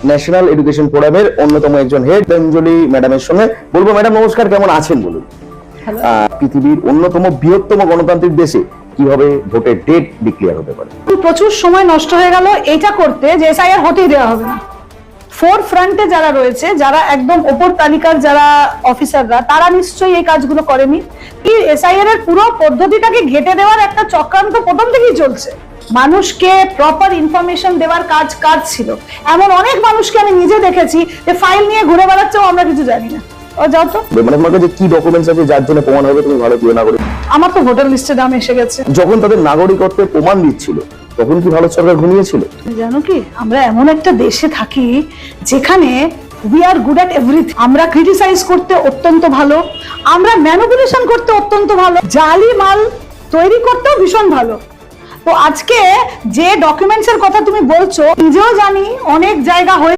National education ফোরামের অন্যতম একজন হেড অঞ্জলি ম্যাডামের সঙ্গে বলবো। ম্যাডাম নমস্কার, কেমন আছেন বলুন? পৃথিবীর অন্যতম বৃহত্তম গণতান্ত্রিক দেশে কিভাবে ভোটের ডেট ডিক্লেয়ার হতে পারে? প্রচুর সময় নষ্ট হয়ে গেল এটা করতে যে এসআইআর হতেই দেওয়া হবে না। ফোর ফ্রন্টে যারা রয়েছে, যারা একদম ওপর তালিকার যারা অফিসাররা, তারা নিশ্চয়ই এই কাজগুলো করেনি। এই এসআইআর এর পুরো পদ্ধতিটাকে ঘেটে দেওয়ার একটা চক্রান্ত প্রথম থেকেই চলছে। মানুষকে প্রপার ইনফরমেশন দেওয়ার কাজ ছিল। এমন অনেক মানুষকে আমি নিজে দেখেছি যে ফাইল নিয়ে ঘুরে বেড়াচ্ছেও আমরা কিছু জানি না। ও যাও তো, মানে তোমার কাছে কি ডকুমেন্টস আছে যার জন্য প্রমাণ হবে তুমি ভারতীয় নাগরিক? আমার তো ভোটার লিস্টে নাম এসে গেছে। যখন তাদের নাগরিকত্বের প্রমাণ দিচ্ছিল তখন কি ভারত সরকার ঘুমিয়েছিল? জানো কি, আমরা এমন একটা দেশে থাকি যেখানে we are good at everything. আমরা ক্রিটিসাইজ করতে অত্যন্ত ভালো, আমরা ম্যানিপুলেশন করতে অত্যন্ত ভালো, জালি মাল তৈরি করতেও ভীষণ ভালো। তো আজকে যে ডকুমেন্টস এর কথা তুমি বলছো, নিজেও জানি অনেক জায়গা হয়ে